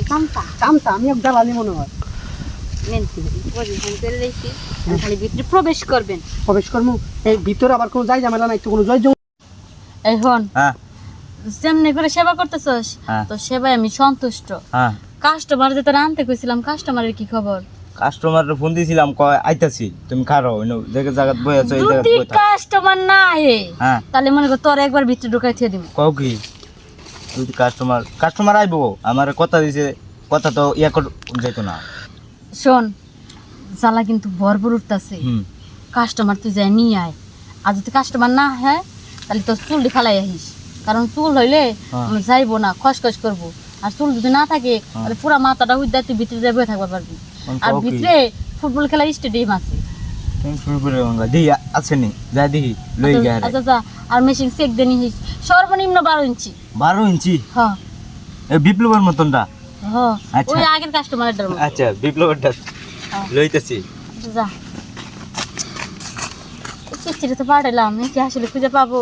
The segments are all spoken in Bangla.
চামচা চামচা আমি এক দালালি মনে হয় খালি ভিতরে প্রবেশ করবেন। প্রবেশ করবো এই ভিতরে আবার কোনো যাই ঝামেলা নাই তো কোনো জয় এই হন হ্যাঁ যেমনি করে সেবা করতেছস হ্যাঁ। তো সেবায় আমি সন্তুষ্ট। হ্যাঁ কাস্টমার যেটা আনতে কইছিলাম কাস্টমারের কি খবর? কাস্টমারে ফোন দিছিলাম কয় আইতাছি তুমি খারো দেখে জায়গাত বই আছো এই জায়গাত যদি বই থাক কাস্টমার না আহে হ্যাঁ তাহলে মনে কর তোর একবার ভিতরে ঢুকাই থিয়ে দিব। কও কি তুই কাস্টমার আইবো আমার কথা দিছে কথা তো ইয়া কর যাইতো না। শোন জ্বালা কিন্তু ভরপুর উঠতেছে, কাস্টমার তুই যাই নিয়ে আয়। আর যদি কাস্টমার না হয় তাহলে তোর চুলটি ফালাই আহিস, কারণ চুল হইলে যাইবো না, খসখস করবো। আর চুল যদি না থাকে তাহলে পুরা মাথাটা উদ্যায় তুই ভিতরে যাই বয়ে থাকতে পারবি। আর ভিতরে ফুটবল খেলার স্টেডিয়াম আছে। শুরু করে দি আসেনি যা দেখি লই গা রে। আচ্ছা আচ্ছা আর মেশিন চেক দেনি হিস সর্বনিম্ন 12 ইঞ্চি। 12 ইঞ্চি? হ্যাঁ এই বিপ্লবের মতনটা? হ্যাঁ আচ্ছা। ওই আগের কাস্টমারের ডর। আচ্ছা বিপ্লবেরটা লইতেছি। যা চিঠিটা তো পাঠালাম, কি আসলে খুঁজে পাবো?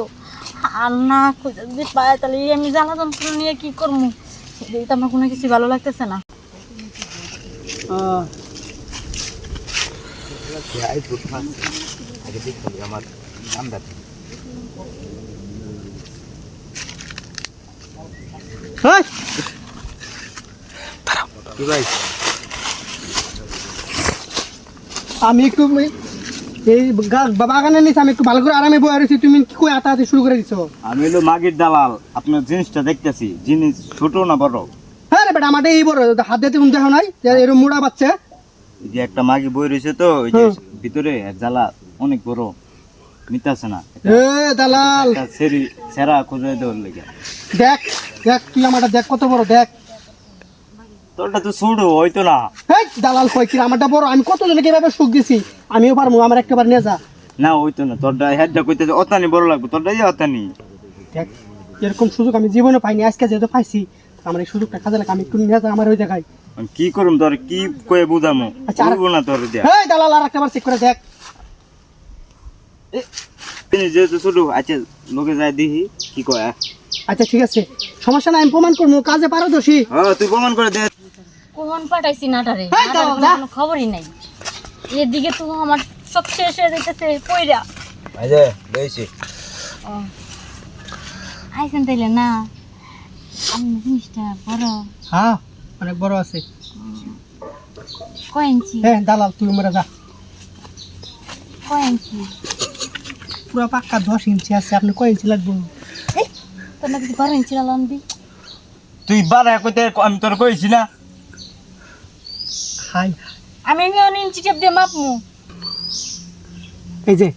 আর না খুঁজে যদি পাই তাহলে আমি জ্বালা যন্ত্র নিয়ে কি করবো? সেটাই তো আমার কোনো কিছু ভালো লাগতেছে না। আমি একটু এই বাগানের নিচে আমি একটু ভালো করে আরামে বয়ে রয়েছি, তুমি কি কই আতাহাতি শুরু করে দিছো? আমি হলো মাগির দালাল, আপনার জিনিসটা দেখতেছি। জিনিস ছোট না বড়? হ্যাঁ রে বেটা আমাদের এই বড় হাত দিতে কোন দেখো নাই এরকম মোড়া বাচ্চা। এই যে একটা মাগি বই রয়েছে তো ওই যে ভিতরে জ্বালা অনেক বড় মিটাছে না। এ দালাল সেরা খুঁজে দেওয়ার লেগে। দেখ দেখ তুই আমারটা দেখ কত বড় দেখ। তোরটা তো ছোট হইতো না। হেই দালাল কই কি আমারটা বড়, আমি কত জনকে এভাবে সুখ দিছি, আমিও পারবো, আমার একবার নিয়ে যা। না হইতো না, তোরটা হেডটা কইতেছে অতানি বড় লাগবে, তোরটা যে অতানি। দেখ এরকম সুযোগ আমি জীবনে পাইনি, আজকে যেহেতু পাইছি আমার এই সুযোগটা কাজে লাগে, আমি একটু নিয়ে যা আমার ওই জায়গায়। আমি কি করুম তোর কি কয়ে বুঝামো? আচ্ছা, বুঝবো না তোর দিয়া। হেই দালাল আর একবার চেক করে দেখ। যেহেতু ছোট আচ্ছা লোকে যায় দেখি কি কয়। আচ্ছা ঠিক আছে সমস্যা নাই, আমি প্রমাণ করবো কাজে পারদর্শী। তুই প্রমাণ করে দে। কোন পাঠাইছি নাটারে, হেই দালাল যা। কোনো খবরই নাই। এদিকে তো আমার সব শেষ হয়ে যাইতেছে পয়রা। এই যে লইছি। আইছেন তাইলে না আমি জিনিসটা বড়। হ্যাঁ অনেক বড় আছে। কয় ইঞ্চি? হ্যাঁ দালাল তুই মরে যা। কয় ইঞ্চি? পুরো পাক্কা 10 ইঞ্চি আছে, আপনি কয় ইঞ্চি লাগবে? তোর না কিছু 12 ইঞ্চি আনবি? তুই বারা কইতে আমি তোর কইছি না। হাই আমি 9 ইঞ্চি টেপ দিয়ে মাপমু। এই যে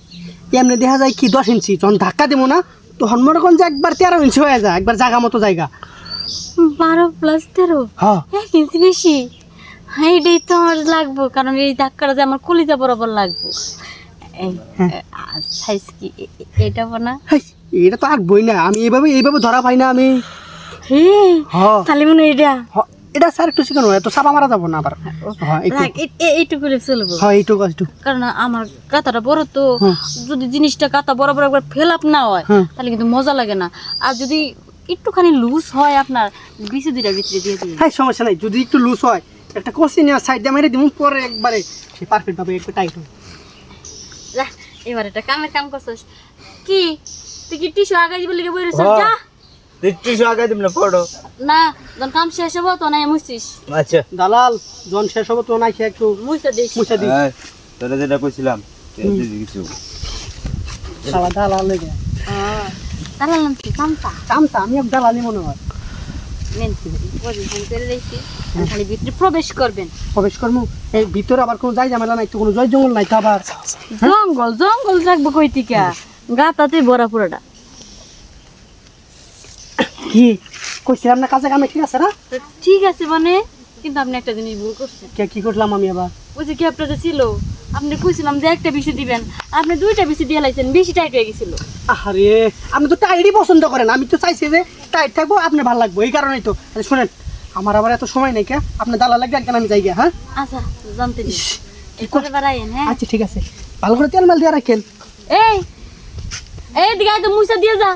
এমনি দেখা যায় কি 10 ইঞ্চি, যখন ধাক্কা দেবো না তখন মনে করেন যে একবার 13 ইঞ্চি হয়ে যায়, একবার জায়গা মতো জায়গা। 12 + 13 হ্যাঁ 1 ইঞ্চি বেশি। হ্যাঁ এটাই তো আমার লাগবো, কারণ এই ধাক্কাটা যে আমার কলিজা বরাবর লাগবো। এই সাইজ কি এটা না? এটা তো আর বই না, আমি এইভাবে ধরা পাই না আমি। হ্যাঁ তাহলে মনে হয় এটা এটা স্যার একটু শিখানো, এত চাপা মারা যাবো না আবার। হ্যাঁ এইটুকু করে চলবো, হ্যাঁ এইটুকু একটু, কারণ আমার কাঁথাটা বড় তো। যদি জিনিসটা কাঁথা বরাবর একবার ফেল আপ না হয় তাহলে কিন্তু মজা লাগে না। আর যদি একটুখানি লুজ হয় আপনার বিসি দুইটা ভিতরে দিয়ে দিই। হ্যাঁ সমস্যা নাই, যদি একটু লুজ হয় একটা কষি নিয়ে সাইড দিয়ে মেরে দিব, পরে একবারে সে পারফেক্ট ভাবে একটু টাইট হবে। এবার এটা কামের কাম করছস কি? তুই কি টিস্যু আগাই দিবি লিখে বইরেছ? যা তুই টিস্যু আগাই দিম না পড়ো না, যখন কাম শেষ হবো তো না মুছিস। আচ্ছা দালাল জন শেষ হবো তো নাই একটু মুছা দিস। মুছা দিই। তোরা যেটা কইছিলাম কিছু সালা দালাল লেগে। দালাল নাম কি? চামচা চামচা আমি এক দালালি মনে হয়। খালি ভিতরে প্রবেশ করবেন। প্রবেশ করবো এই ভিতরে আবার কোনো যাই ঝামেলা নাই তো, কোনো জয় জঙ্গল নাই তো আবার? জঙ্গল জঙ্গল রাখবো কই থেকে? গাতাতে ভরা পুরোটা। কি কইছিলাম না কাজে কামে ঠিক আছে না? ঠিক আছে মানে, কিন্তু আপনি একটা জিনিস ভুল করছেন। কি করলাম আমি আবার? ওই যে ক্যাবটা যে ছিল আপনি কইছিলাম যে একটা বেশি দিবেন, আপনি 2টা বেশি দিয়ে লাইছেন, বেশি টাইট হয়ে গেছিল। আরে আপনি তো টাইটই পছন্দ করেন, আমি তো চাইছি যে টাইট থাকবো, আপনার ভালো লাগবো, এই কারণেই তো। শোনেন আমার আবার এত সময় নেই, কে আপনার দালাল লাগবে একদিন আমি যাই গিয়া। হ্যাঁ আচ্ছা জানতে দিন করে বেড়াইন। হ্যাঁ আচ্ছা ঠিক আছে, ভালো করে তেল মাল দিয়ে রাখেন। এই দিকে তো মুছা দিয়ে যা।